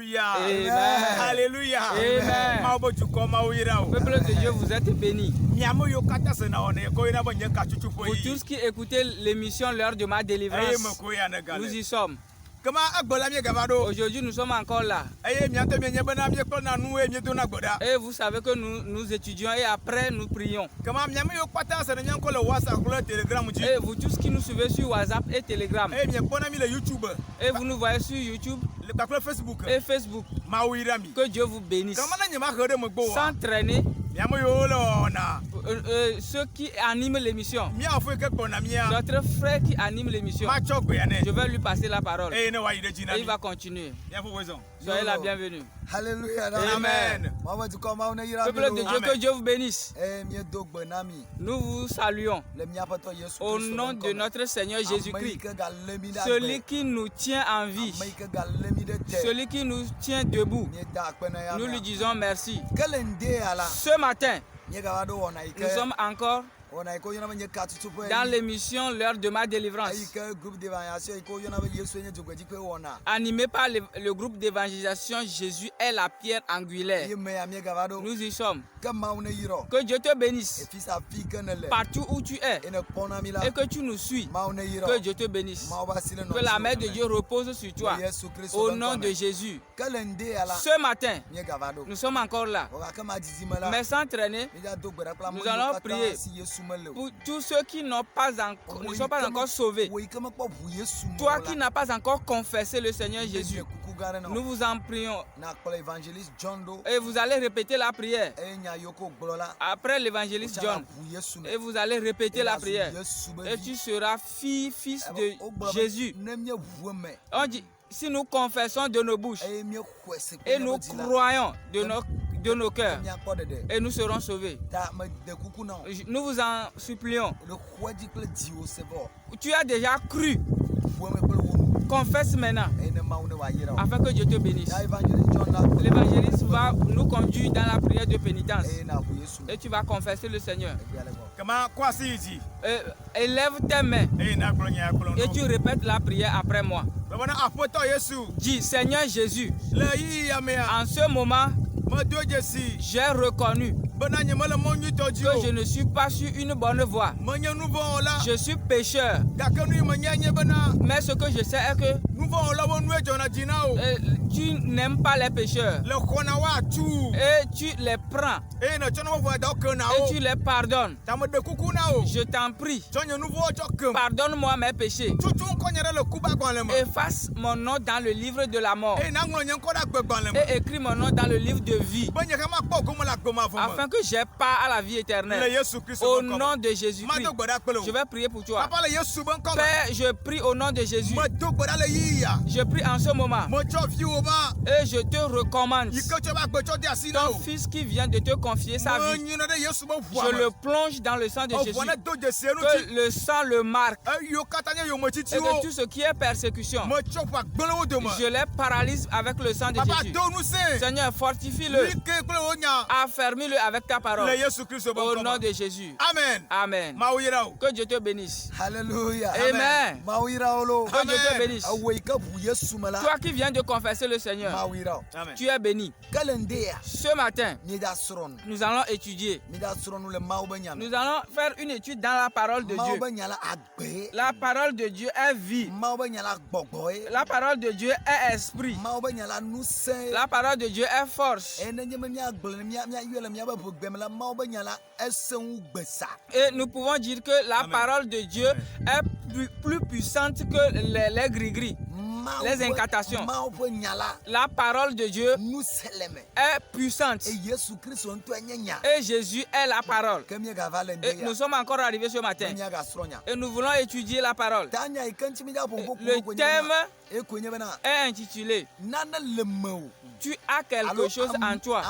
Alléluia. Amen. Alléluia. Amen. Peuple de Dieu, vous êtes bénis. Pour tous qui écoutaient l'émission L'heure de ma délivrance, nous y sommes. Aujourd'hui, nous sommes encore là. Et vous savez que nous étudions et après nous prions. Et vous tous qui nous suivez sur WhatsApp et Telegram. Et vous nous voyez sur YouTube et Facebook. Que Dieu vous bénisse. Sans traîner, ceux qui animent l'émission, notre frère qui anime l'émission, je vais lui passer la parole. Et il va continuer. Soyez la bienvenue. Alléluia. Amen. Peuple de Dieu, que Dieu vous bénisse. Nous vous saluons au nom de notre Seigneur Jésus-Christ, celui qui nous tient en vie, celui qui nous tient debout. Nous lui disons merci. Ce matin, nous sommes encore dans l'émission L'heure de ma délivrance, animé par le groupe d'évangélisation Jésus est la pierre angulaire. Nous y sommes. Que Dieu te bénisse partout où tu es et que tu nous suis. Que Dieu te bénisse. Que la main de Dieu repose sur toi au nom de Jésus. Ce matin, nous sommes encore là, mais sans traîner. Nous allons prier pour tous ceux qui ne sont pas encore sauvés. Toi qui n'as pas encore confessé le Seigneur Jésus, nous vous en prions. Et vous allez répéter la prière. Après l'évangéliste John, et vous allez répéter la prière. Et tu seras fils de Jésus. On dit, si nous confessons de nos bouches et nous croyons de nos cœurs, et nous serons sauvés. Nous vous en supplions. Tu as déjà cru. Confesse maintenant, afin que Dieu te bénisse. L'évangéliste va nous conduire dans la prière de pénitence. Et tu vas confesser le Seigneur. Élève tes mains et tu répètes la prière après moi. Dis, Seigneur Jésus, en ce moment, j'ai reconnu que je ne suis pas sur une bonne voie. Je suis pécheur. Mais ce que je sais est que tu n'aimes pas les pécheurs. Et tu les prends. Et tu les pardonnes. Je t'en prie. Pardonne-moi mes péchés. Efface mon nom dans le livre de la mort. Et écris mon nom dans le livre de vie. Afin que j'ai part à la vie éternelle. Au nom de Jésus-Christ. Je vais prier pour toi. Père, je prie au nom de Jésus. Je prie en ce moment. Et je te recommande ton fils qui vient de te confier sa vie. Je le plonge dans le sang de Jésus. Que le sang le marque. Et que tout ce qui est persécution, je les paralyse avec le sang de Jésus. Seigneur, fortifie-le. Affermis-le avec ta parole. Au nom de Jésus. Amen. Amen. Que Dieu te bénisse. Alléluia. Amen. Que Dieu te bénisse. Toi qui viens de confesser le Seigneur, tu es béni. Ce matin, nous allons étudier. Nous allons faire une étude dans la parole de Dieu. La parole de Dieu est vie. La parole de Dieu est esprit. La parole de Dieu est force. Et nous pouvons dire que la parole de Dieu est plus puissante que les gris-gris, les incantations. La parole de Dieu est puissante. Et Jésus est la parole. Et nous sommes encore arrivés ce matin. Et nous voulons étudier la parole. Le thème est intitulé Tu as quelque chose en toi.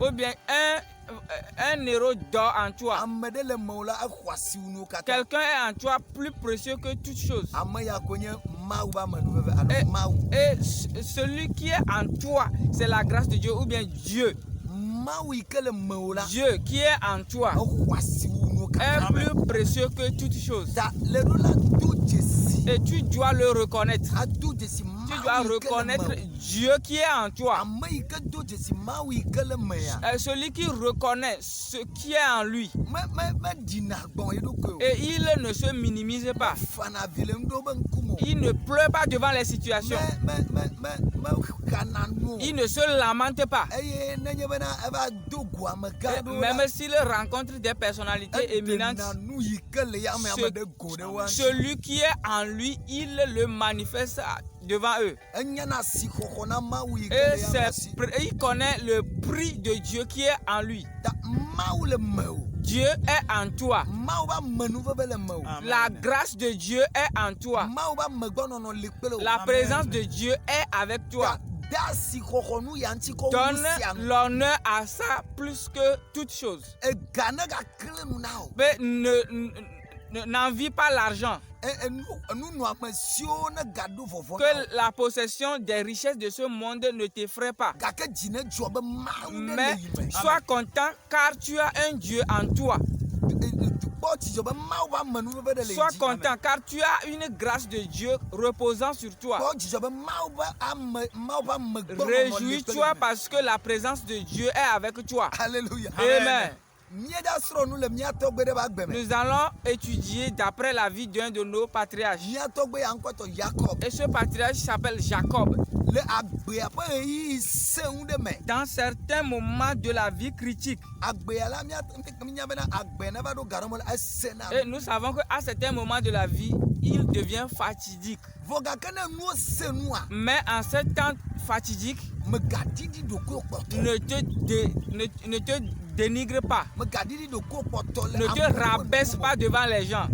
Ou bien un héros dort en toi. Quelqu'un est en toi plus précieux que toute chose. Et celui qui est en toi, c'est la grâce de Dieu ou bien Dieu. Dieu qui est en toi est plus précieux que toute chose. Et tu dois le reconnaître. Tu dois reconnaître Dieu qui est en toi. Celui qui reconnaît ce qui est en lui. Et il ne se minimise pas. Il ne pleure pas devant les situations. Il ne se lamente pas. Même s'il rencontre des personnalités éminentes, celui qui est en lui, il le manifeste devant eux. Et il connaît le prix de Dieu qui est en lui. Dieu est en toi. La grâce de Dieu est en toi. La présence de Dieu est avec toi. Donne l'honneur à ça plus que toute chose. Mais n'envie pas l'argent. Que la possession des richesses de ce monde ne t'effraie pas. Mais sois content car tu as un Dieu en toi. Sois content car tu as une grâce de Dieu reposant sur toi. Réjouis-toi parce que la présence de Dieu est avec toi. Alléluia. Amen. Nous allons étudier d'après la vie d'un de nos patriarches. Et ce patriarche s'appelle Jacob. Dans certains moments de la vie critique, et nous savons qu'à certains moments de la vie, il devient fatidique. Mais en ce temps fatidique, ne te dénigre pas. Ne te rabaisse pas devant les gens.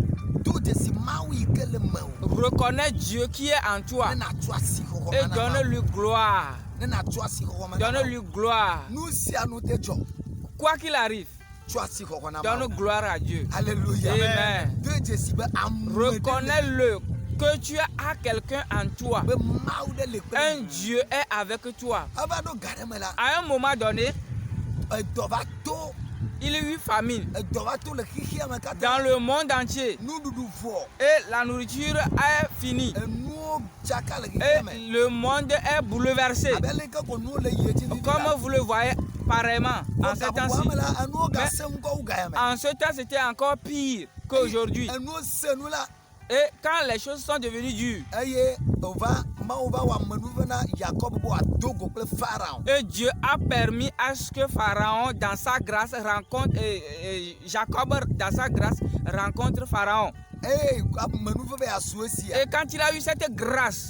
Reconnais Dieu qui est en toi et donne-lui gloire. Donne-lui gloire. Quoi qu'il arrive, donne gloire à Dieu. Alléluia. Amen. Reconnais-le que tu as quelqu'un en toi. Un Dieu est avec toi. À un moment donné, il y a eu famine dans le monde entier et la nourriture est finie et le monde est bouleversé, comme vous le voyez pareillement en ce temps-ci. En ce temps, c'était encore pire qu'aujourd'hui. Et quand les choses sont devenues dures, et Dieu a permis à ce que Pharaon, dans sa grâce, rencontre Jacob, dans sa grâce, rencontre Pharaon. Et quand il a eu cette grâce,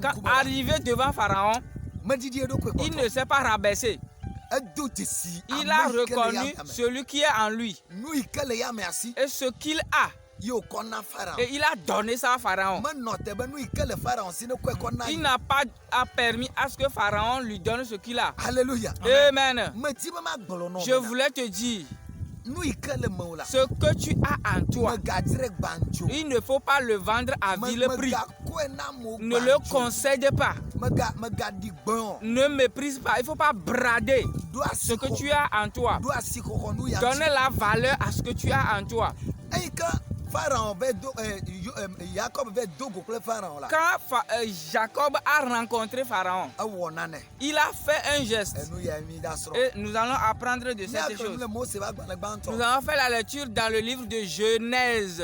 quand arrivé devant Pharaon, il ne s'est pas rabaissé. Il a reconnu celui qui est en lui et ce qu'il a. Et il a donné ça à Pharaon. Il n'a pas permis à ce que Pharaon lui donne ce qu'il a. Alléluia. Amen. Je voulais te dire, ce que tu as en toi, il ne faut pas le vendre à vil prix. Ne le concède pas. Ne méprise pas. Il ne faut pas brader ce que tu as en toi. Donne la valeur à ce que tu as en toi. Quand Jacob a rencontré Pharaon, il a fait un geste. Et nous allons apprendre de cette chose. Nous allons faire la lecture dans le livre de Genèse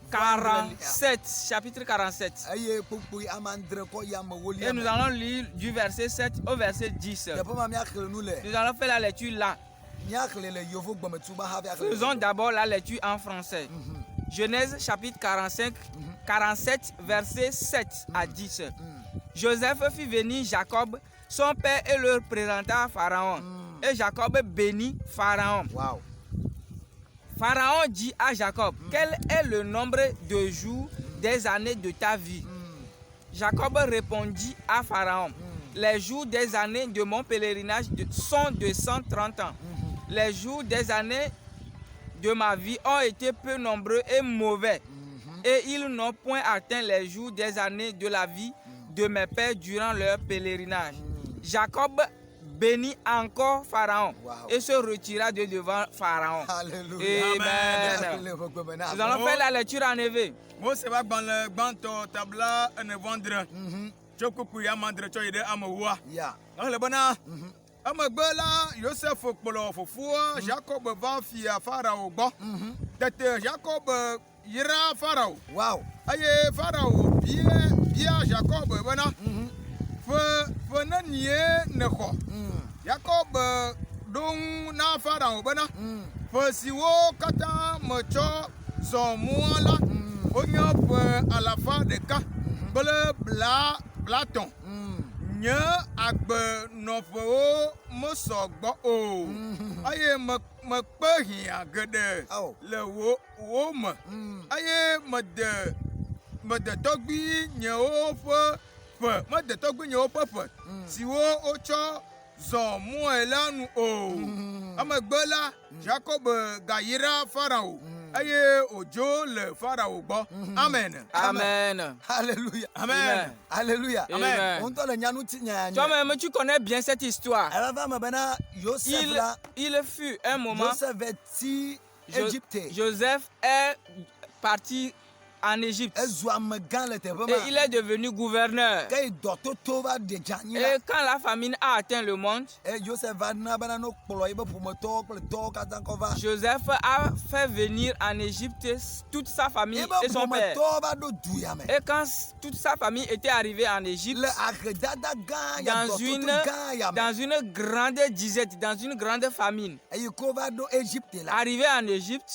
47, chapitre 47. Et nous allons lire du verset 7 au verset 10. Nous allons faire la lecture là. Faisons d'abord la lecture en français. Genèse chapitre 47, verset 7 à 10. Joseph fit venir Jacob, son père, et le présenta à Pharaon. Et Jacob bénit Pharaon. Pharaon dit à Jacob, quel est le nombre de jours des années de ta vie? Jacob répondit à Pharaon, les jours des années de mon pèlerinage sont de 130 ans. Les jours des années de ma vie ont été peu nombreux et mauvais. Et ils n'ont point atteint les jours des années de la vie de mes pères durant leur pèlerinage. Jacob bénit encore Pharaon et se retira de devant Pharaon. Alléluia. Amen. Nous allons faire la lecture en éveil. Amagbela Joseph kpolo fofua Jacob va fia Pharaon gbo tete Jacob yira Pharaon wow aye Pharaon bia Jacob bana fe na nie ne ko Jacob dong na Pharaon bana fe siwo kata mocho zo muala onyo pe à la fin de ka bele blaton nye agbe nofo mo sogbo o aye me pe hin agede le wo me aye me de togbi nye o fe me de togbi nye o fe si wo o cho zo mo elanu o amagbela Jacob gayira Pharaon aye ojo le Pharaon gbo amen Amen. Alléluia amen Alléluia amen. On doit le nyanu ti nya. Toi-même tu connais bien cette histoire. Il fut un moment Joseph est parti en Égypte et il est devenu gouverneur. Et quand la famine a atteint le monde, Joseph a fait venir en Égypte toute sa famille et son père. Et quand toute sa famille était arrivée en Égypte, dans une grande disette, dans une grande famine, arrivé en Égypte,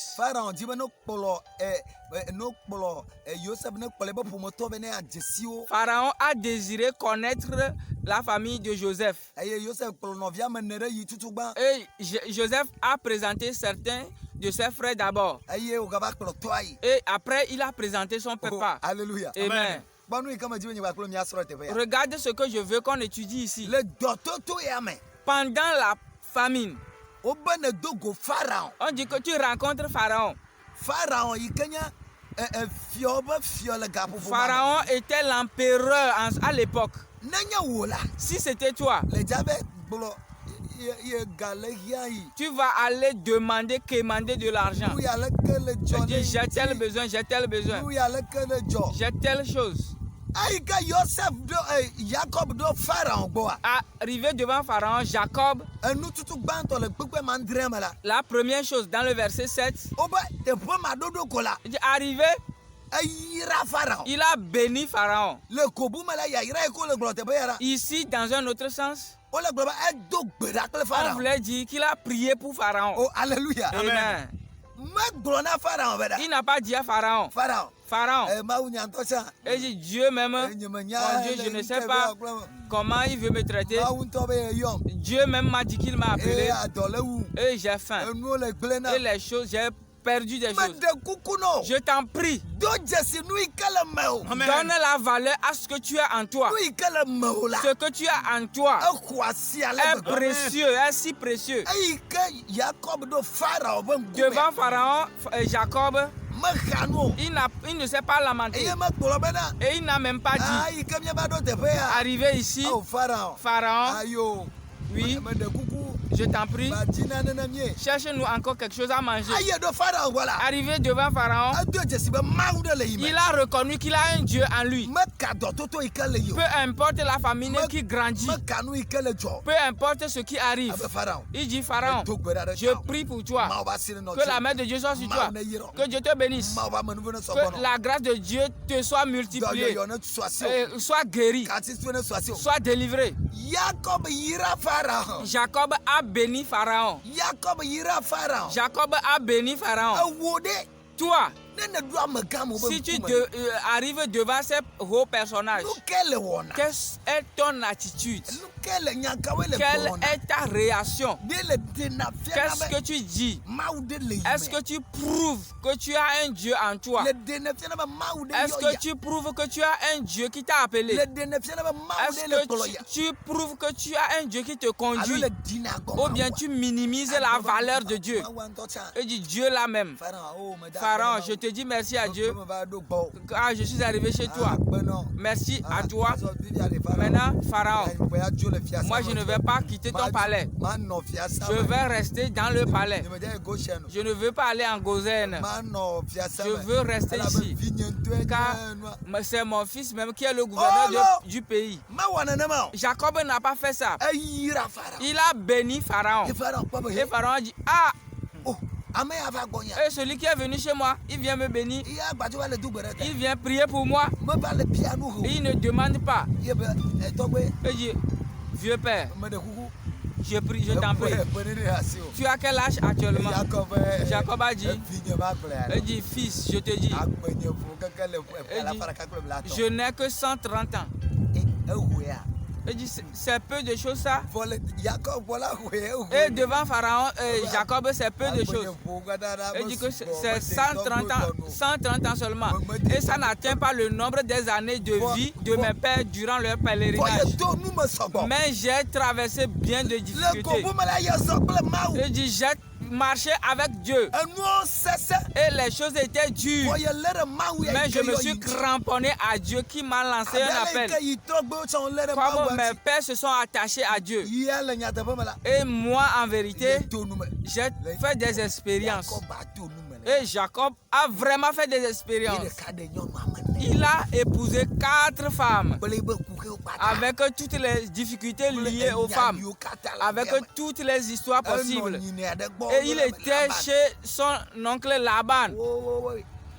Pharaon a désiré connaître la famille de Joseph. Et Joseph a présenté certains de ses frères d'abord. Et après, il a présenté son papa. Alléluia. Amen. Regarde ce que je veux qu'on étudie ici. Pendant la famine, on dit que tu rencontres Pharaon. Pharaon était l'empereur à l'époque. Si c'était toi, tu vas aller quémander de l'argent. Tu dis j'ai tel besoin, j'ai telle chose. Arrivé devant Pharaon, Jacob, la première chose dans le verset 7, il dit arrivé, il a béni Pharaon. Ici, dans un autre sens, on voulait dire qu'il a prié pour Pharaon. Oh, alléluia. Amen. Il n'a pas dit à Pharaon. Pharaon. Et dit Dieu même, mon Dieu, je ne sais pas comment il veut me traiter. Dieu même m'a dit qu'il m'a appelé. Et j'ai faim. Et les choses, j'ai perdu des choses. Je t'en prie. Donne la valeur à ce que tu as en toi. Ce que tu as en toi est précieux, est si précieux. Devant Pharaon, Jacob, il ne s'est pas lamenté. Et il n'a même pas dit. Arrivé ici, Pharaon, oui, je t'en prie, cherche-nous encore quelque chose à manger. Arrivé devant Pharaon, il a reconnu qu'il a un Dieu en lui. Peu importe la famine qui grandit, peu importe ce qui arrive, il dit Pharaon, je prie pour toi, que la main de Dieu soit sur toi, que Dieu te bénisse, que la grâce de Dieu te soit multipliée, soit guéri, soit délivré. Jacob a béni Pharaon. Jacob a béni Pharaon. Toi, si tu arrives devant ces hauts personnages, quelle est ton attitude? Quelle est ta réaction? Qu'est-ce que tu dis? Est-ce que tu prouves que tu as un Dieu en toi? Est-ce que tu prouves que tu as un Dieu qui t'a appelé? Est-ce que tu prouves que tu as un Dieu qui te conduit? Ou bien tu minimises la valeur de Dieu? Et dis Dieu là même. Pharaon, je te dis merci à Dieu. Ah, je suis arrivé chez toi. Merci à toi. Maintenant, Pharaon, moi je ne vais pas quitter ton palais. Je vais rester dans le palais. Je ne veux pas aller en Gozen. Je veux rester ici. Car c'est mon fils même qui est le gouverneur du pays. Jacob n'a pas fait ça. Il a béni Pharaon. Et Pharaon a dit, ah, et celui qui est venu chez moi, il vient me bénir. Il vient prier pour moi. Et il ne demande pas. Il dit, vieux père, je prie, je t'en prie. Tu as quel âge actuellement? Jacob a dit, il dit, fils, je te dis, je n'ai que 130 ans. Il dit, c'est peu de choses ça. Et devant Pharaon, Jacob, c'est peu de choses. Il dit que c'est 130 ans seulement. Et ça n'atteint pas le nombre des années de vie de mes pères durant leur pèlerinage. Mais j'ai traversé bien de difficultés. Il dit, j'ai marché avec Dieu. Et les choses étaient dures. Mais je me suis cramponné à Dieu qui m'a lancé un appel. Comme mes pères se sont attachés à Dieu. Et moi, en vérité, j'ai fait des expériences. Et Jacob a vraiment fait des expériences. Il a épousé 4 femmes. Avec toutes les difficultés liées aux femmes. Avec toutes les histoires possibles. Et il était chez son oncle Laban.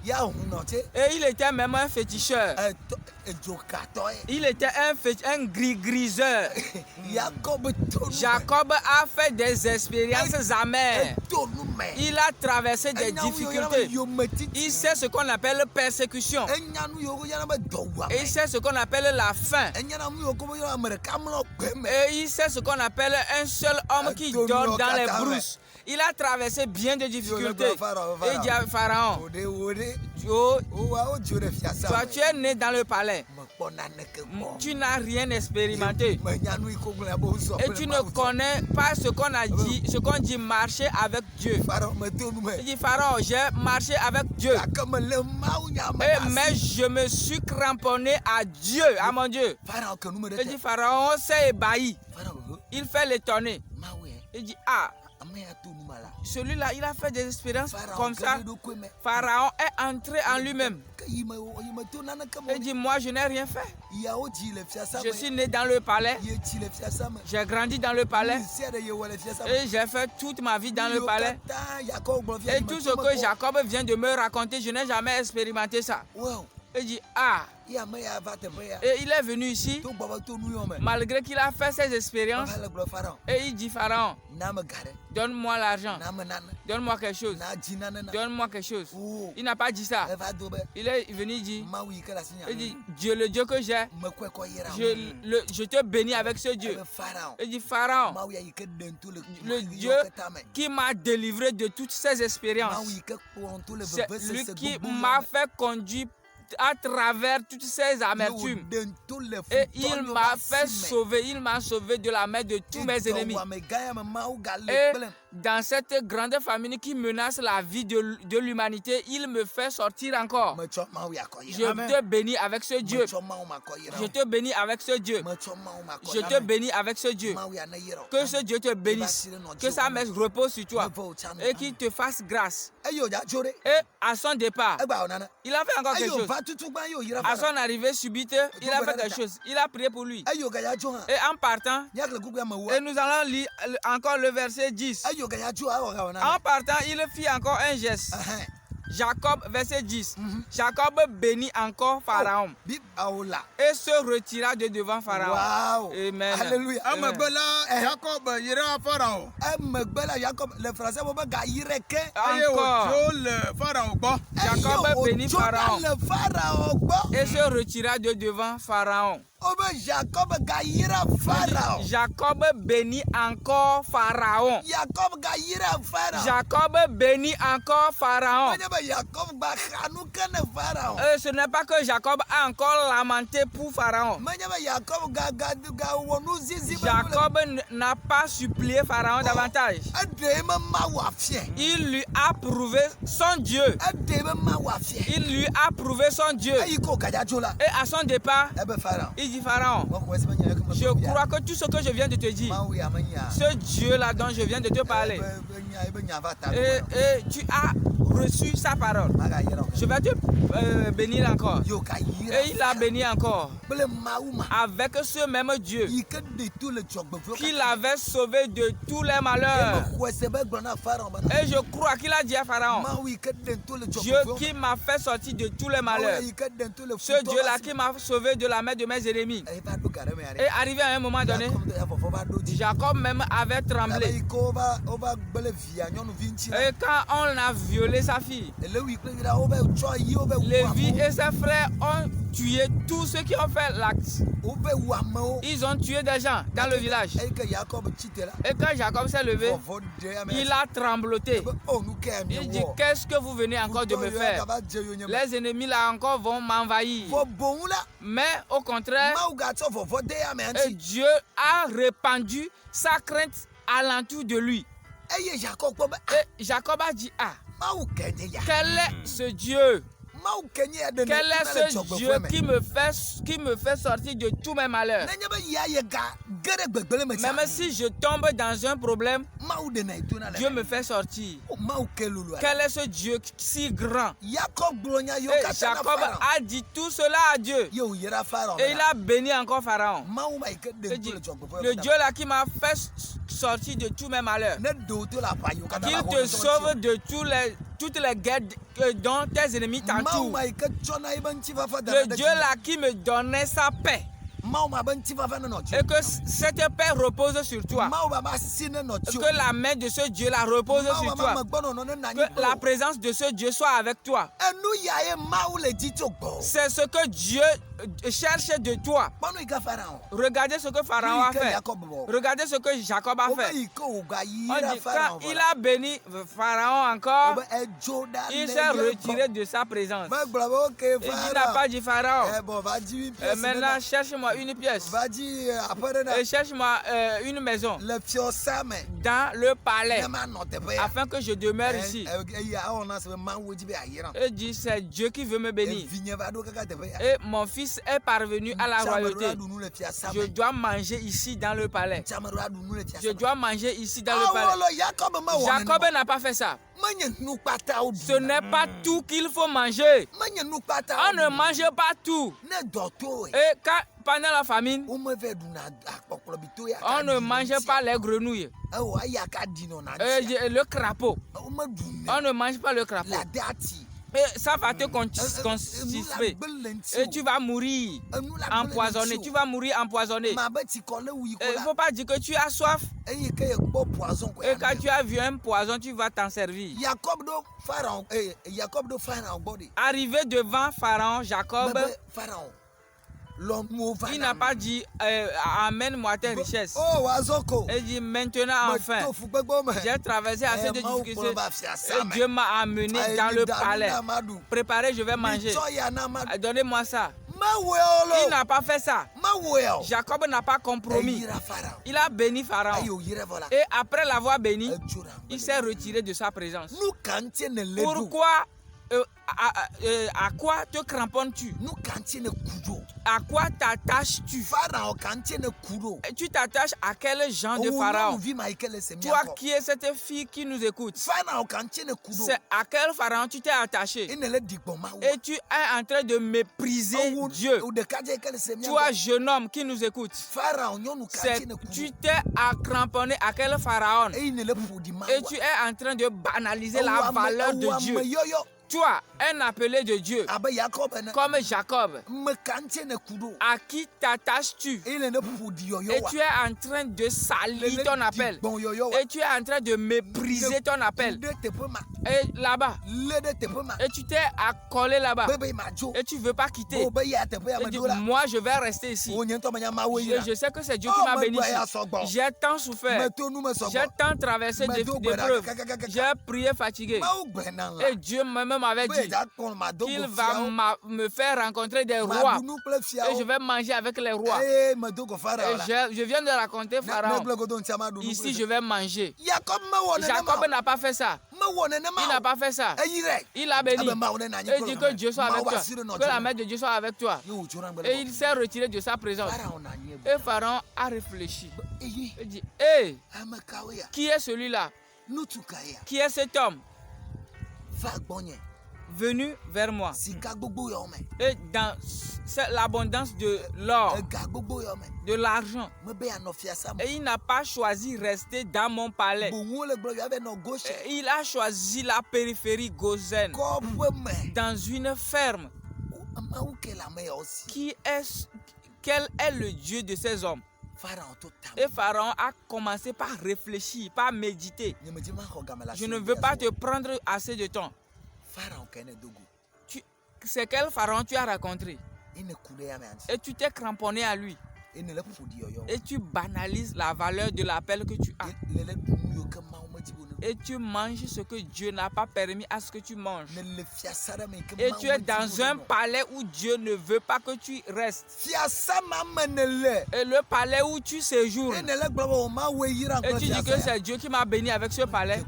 Et il était même un féticheur. Il était un griseur. Jacob a fait des expériences amères. Il a traversé des difficultés. Il sait ce qu'on appelle persécution. Et il sait ce qu'on appelle la faim. Et il sait ce qu'on appelle un seul homme qui dort dans les brousses. Il a traversé bien de difficultés. Et il dit à Pharaon, toi tu es né dans le palais. Tu n'as rien expérimenté. Et tu ne connais pas ce qu'on a dit, ce qu'on dit marcher avec Dieu. Il dit Pharaon, j'ai marché avec Dieu. Mais je me suis cramponné à Dieu, à mon Dieu. Il dit Pharaon s'est ébahi. Il fait l'étonné. Il dit ah, celui-là, il a fait des expériences comme ça. Pharaon est entré en lui-même. Il dit, moi, je n'ai rien fait. Je suis né dans le palais. J'ai grandi dans le palais. Et j'ai fait toute ma vie dans le palais. Et tout ce que Jacob vient de me raconter, je n'ai jamais expérimenté ça. Il dit, ah. Et il est venu ici, malgré qu'il a fait ses expériences. Et il dit, Pharaon, donne-moi l'argent. Donne-moi quelque chose. Donne-moi quelque chose. Il n'a pas dit ça. Il est venu, il dit, Dieu, le Dieu que j'ai, je te bénis avec ce Dieu. Il dit, Pharaon, le Dieu qui m'a délivré de toutes ces expériences, c'est lui qui m'a fait conduire à travers toutes ces amertumes. Et il m'a fait sauver, il m'a sauvé de la main de tous mes ennemis. Et dans cette grande famine qui menace la vie de l'humanité, il me fait sortir encore. Je te bénis avec ce Dieu. Je te bénis avec ce Dieu. Je te bénis avec ce Dieu. Que ce Dieu te bénisse. Que sa main repose sur toi. Et qu'il te fasse grâce. Et à son départ, il a fait encore quelque chose. À son arrivée subite, il a fait quelque chose. Il a prié pour lui. Et en partant, et nous allons lire encore le verset 10. En partant, il fit encore un geste. Jacob, verset 10. Jacob bénit encore Pharaon et se retira de devant Pharaon. Amen. Alléluia. Jacob ira Pharaon. Jacob bénit Pharaon et se retira de devant Pharaon. Jacob bénit encore Pharaon. Jacob bénit encore Pharaon. Ce n'est pas que Jacob a encore lamenté pour Pharaon. Jacob n'a pas supplié Pharaon davantage. Il lui a prouvé son Dieu. Il lui a prouvé son Dieu. Et à son départ, il dit Pharaon, je crois que tout ce que je viens de te dire, ce Dieu-là dont je viens de te parler, et tu as reçu sa parole. Je vais te bénir encore. Et il a béni encore avec ce même Dieu qui l'avait sauvé de tous les malheurs. Et je crois qu'il a dit à Pharaon, Dieu qui m'a fait sortir de tous les malheurs, ce Dieu-là qui m'a sauvé de la main de mes ennemis. Et arrivé à un moment donné, Jacob même avait tremblé. Et quand on a violé sa fille, Lévi et ses frères ont tué tous ceux qui ont fait l'acte. Ils ont tué des gens dans le village. Et quand Jacob s'est levé, il a trembloté. Il dit, qu'est-ce que vous venez encore de me faire? Les ennemis là encore vont m'envahir. Mais au contraire, Dieu a répandu sa crainte alentour de lui. Et Jacob a dit, ah, quel est ce Dieu? Quel est ce Dieu qui me fait sortir de tous mes malheurs? Même si je tombe dans un problème, Dieu me fait sortir. Quel est ce Dieu si grand? Et Jacob a dit tout cela à Dieu. Et il a béni encore Pharaon. Le Dieu là qui m'a fait sortir de tous mes malheurs, qu'il te sauve de toutes les guerres dont tes ennemis t'entourent. Le Dieu là qui me donnait sa paix. Et que cette paix repose sur toi. Que la main de ce Dieu là repose sur toi. Que la présence de ce Dieu soit avec toi. C'est ce que Dieu cherche de toi. Regardez ce que Pharaon a fait. Regardez ce que Jacob a fait. On dit, quand il a béni Pharaon encore, il s'est retiré de sa présence. Et il n'a pas dit Pharaon, maintenant cherche-moi une pièce. Et cherche-moi une maison dans le palais afin que je demeure ici. Et dit, c'est Dieu qui veut me bénir. Et mon fils est parvenu à la royauté. Je dois manger ici dans le palais. Je dois manger ici dans le palais. Jacob n'a pas fait ça. Ce n'est pas tout qu'il faut manger. On ne mange pas tout. Et pendant la famine, on ne mange pas les grenouilles. Et le crapaud. On ne mange pas le crapaud. Et ça va te constiper. Et tu vas mourir empoisonné. Tu vas mourir empoisonné. Il ne faut pas dire que tu as soif. Et quand tu as vu un poison, tu vas t'en servir. Arrivé devant Pharaon, Jacob, il n'a pas dit amène-moi tes richesses. Il dit maintenant enfin, j'ai traversé assez de difficultés et Dieu m'a amené dans le palais. Préparez, je vais manger. Donnez-moi ça. Il n'a pas fait ça. Jacob n'a pas compromis. Il a béni Pharaon. Et après l'avoir béni, il s'est retiré de sa présence. Pourquoi? À quoi te cramponnes-tu? À quoi t'attaches-tu? Tu t'attaches à quel genre de Pharaon? Toi qui es cette fille qui nous écoute, c'est à quel Pharaon tu t'es attaché? Et tu es en train de mépriser Dieu. Toi, jeune homme qui nous écoute, tu t'es cramponné à quel Pharaon? Et tu es en train de banaliser la valeur de Dieu. toi, un appelé de Dieu, comme Jacob, à qui t'attaches-tu? Et tu es en train de salir ton appel. Et tu es en train de mépriser ton appel. Et là-bas, et tu t'es accolé là-bas. Et tu ne veux pas quitter. Et dis, moi, je vais rester ici. Je sais que c'est Dieu qui m'a béni. J'ai tant souffert. J'ai tant traversé d'épreuves. J'ai prié fatigué. Et Dieu même m'avait dit qu'il va me faire rencontrer des rois. Et je vais manger avec les rois. Et je viens de raconter Pharaon. Ici, je vais manger. Jacob n'a pas fait ça. Il n'a pas fait ça. Il a béni. Et dit que Dieu soit avec toi. Que la main de Dieu soit avec toi. Et il s'est retiré de sa présence. Et Pharaon a réfléchi. Il dit, hé, qui est celui-là? Qui est cet homme venu vers moi? Et dans l'abondance de l'or, de l'argent. Et il n'a pas choisi rester dans mon palais. Et il a choisi la périphérie Gozen, dans une ferme. Quel est le Dieu de ces hommes? Et Pharaon a commencé par réfléchir, par méditer. Je ne veux pas te prendre assez de temps. C'est quel Pharaon tu as rencontré? Et tu t'es cramponné à lui. Et tu banalises la valeur de l'appel que tu as. Et tu manges ce que Dieu n'a pas permis à ce que tu manges. Et tu es dans un palais où Dieu ne veut pas que tu restes. Et le palais où tu séjournes. Et tu dis que c'est Dieu qui m'a béni avec ce palais.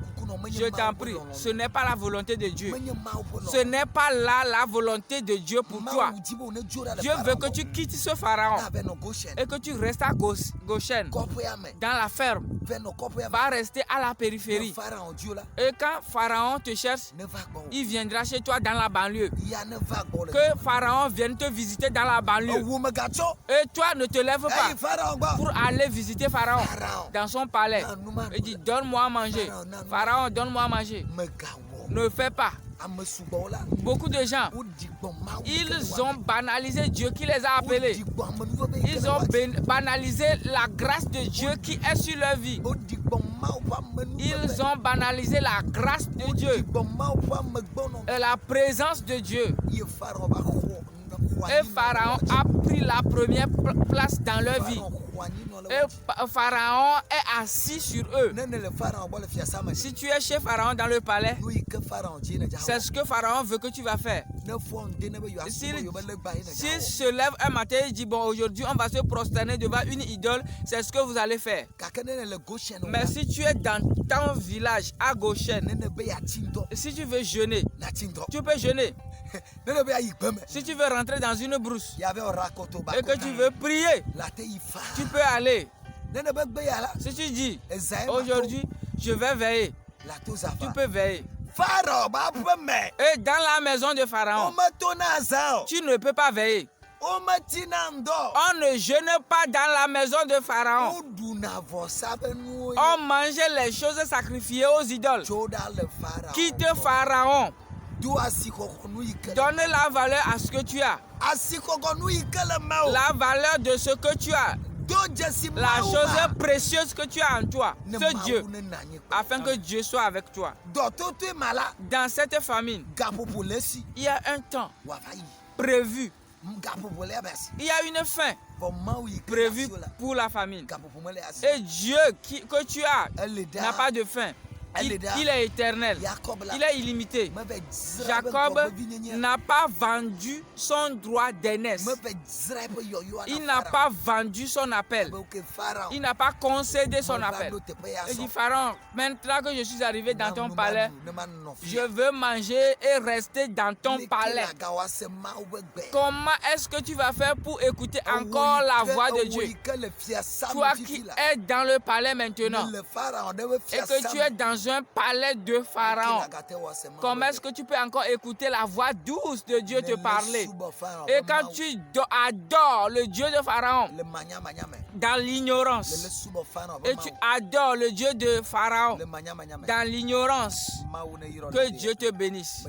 Je t'en prie, ce n'est pas la volonté de Dieu. Ce n'est pas là la volonté de Dieu pour toi. Dieu veut que tu quittes ce Pharaon et que tu restes à Goshen, dans la ferme. Va rester à la périphérie. Et quand Pharaon te cherche, il viendra chez toi dans la banlieue. Que Pharaon vienne te visiter dans la banlieue. Et toi, ne te lève pas pour aller visiter Pharaon dans son palais. Il dit, donne-moi à manger. Pharaon, donne-moi à manger. Ne fais pas. Beaucoup de gens, ils ont banalisé Dieu qui les a appelés. Ils ont banalisé la grâce de Dieu qui est sur leur vie. Ils ont banalisé la grâce de Dieu et la présence de Dieu. Et Pharaon a pris la première place dans leur vie. Et Pharaon est assis sur eux. Si tu es chez Pharaon dans le palais, c'est ce que Pharaon veut que tu vas faire. S'il se lève un matin et dit, bon, aujourd'hui on va se prosterner devant une idole, c'est ce que vous allez faire. Mais si tu es dans ton village à Goshen, si tu veux jeûner, tu peux jeûner. Si tu veux rentrer dans une brousse et que tu veux prier, tu peux aller. Si tu dis, aujourd'hui, je vais veiller, tu peux veiller. Et dans la maison de Pharaon, tu ne peux pas veiller. On ne jeûne pas dans la maison de Pharaon. On mangeait les choses sacrifiées aux idoles. Quitte Pharaon. Donne la valeur à ce que tu as. La valeur de ce que tu as. La chose précieuse que tu as en toi. Ce Dieu. Afin que Dieu soit avec toi. Dans cette famine, il y a un temps prévu. Il y a une fin prévue pour la famine. Et Dieu que tu as n'a pas de fin. Il est éternel. Il est illimité. Jacob n'a pas vendu son droit d'aînesse. Il n'a pas vendu son appel. Il n'a pas concédé son appel. Il dit, Pharaon, maintenant que je suis arrivé dans ton palais, je veux manger et rester dans ton palais. Comment est-ce que tu vas faire pour écouter encore la voix de Dieu? Toi qui es dans le palais maintenant et que tu es dans dans un palais de Pharaon. Comment est-ce que tu peux encore écouter la voix douce de Dieu te parler? Et quand tu adores le Dieu de Pharaon dans l'ignorance, et tu adores le Dieu de Pharaon dans l'ignorance, que Dieu te bénisse.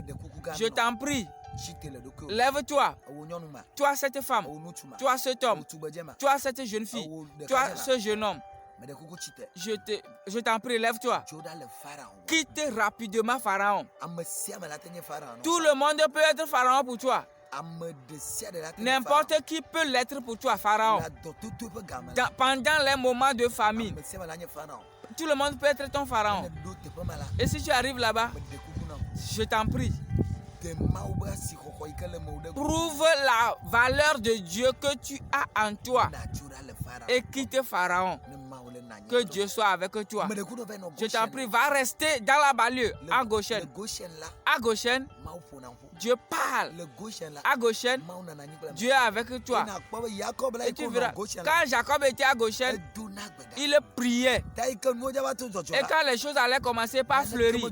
Je t'en prie. Lève-toi, toi cette femme, toi cet homme, toi cette jeune fille, toi ce jeune homme. Je t'en prie, lève-toi. Quitte rapidement Pharaon. Tout le monde peut être Pharaon pour toi. N'importe qui peut l'être pour toi, Pharaon. Pendant les moments de famine, tout le monde peut être ton Pharaon. Et si tu arrives là-bas, je t'en prie, prouve la valeur de Dieu que tu as en toi et quitte Pharaon. Que Dieu soit avec toi. Je t'en prie, va rester dans la banlieue, à Goshen. À Goshen, Dieu parle. À Goshen, Dieu est avec toi. Et tu verras, quand Jacob était à Goshen, il priait. Et quand les choses allaient commencer par fleurir,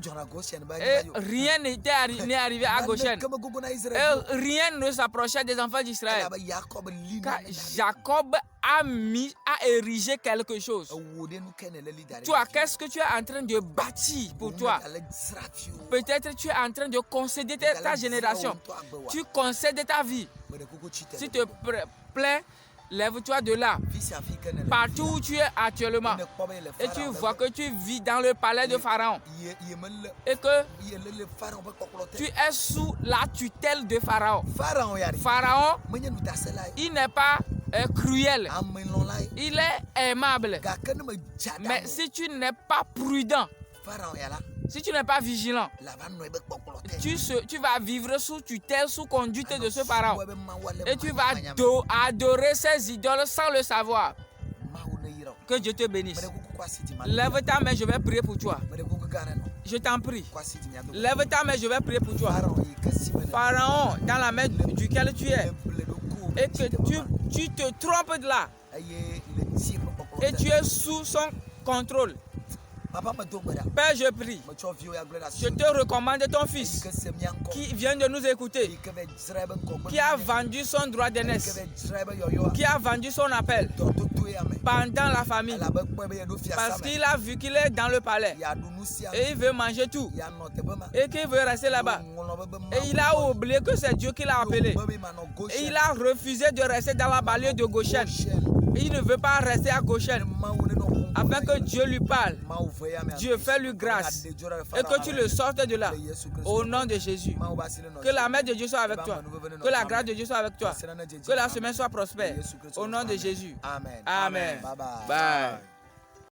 et rien n'est arrivé à Goshen, et rien ne s'approchait des enfants d'Israël, car Jacob a érigé quelque chose. Toi, qu'est-ce que tu es en train de bâtir pour toi? Peut-être tu es en train de concéder ta génération. Tu concèdes ta vie. S'il te plaît, lève-toi de là. Partout où tu es actuellement. Et tu vois que tu vis dans le palais de Pharaon. Et que tu es sous la tutelle de Pharaon. Pharaon, il n'est pas cruel. Il est aimable. Mais si tu n'es pas prudent, si tu n'es pas vigilant, tu vas vivre sous tutelle, sous conduite de ce Pharaon. Et tu vas adorer ses idoles sans le savoir. Que Dieu te bénisse. Lève ta main, je vais prier pour toi. Je t'en prie. Lève ta main, je vais prier pour toi. Pharaon, dans la main duquel tu es, et que tu te trompes de là, et tu es sous son contrôle. Père, je prie, je te recommande ton fils qui vient de nous écouter, qui a vendu son droit d'aînesse, qui a vendu son appel pendant la famine, parce qu'il a vu qu'il est dans le palais et il veut manger tout et qu'il veut rester là-bas. Et il a oublié que c'est Dieu qui l'a appelé. Et il a refusé de rester dans la banlieue de Goshen. Et il ne veut pas rester à Goshen. Afin que Dieu lui parle. Dieu fait lui grâce. Et que tu le sortes de là. Au nom de Jésus. Que la main de Dieu soit avec toi. Que la grâce de Dieu soit avec toi. Que la semaine soit prospère. Au nom de Jésus. Amen. Bye bye.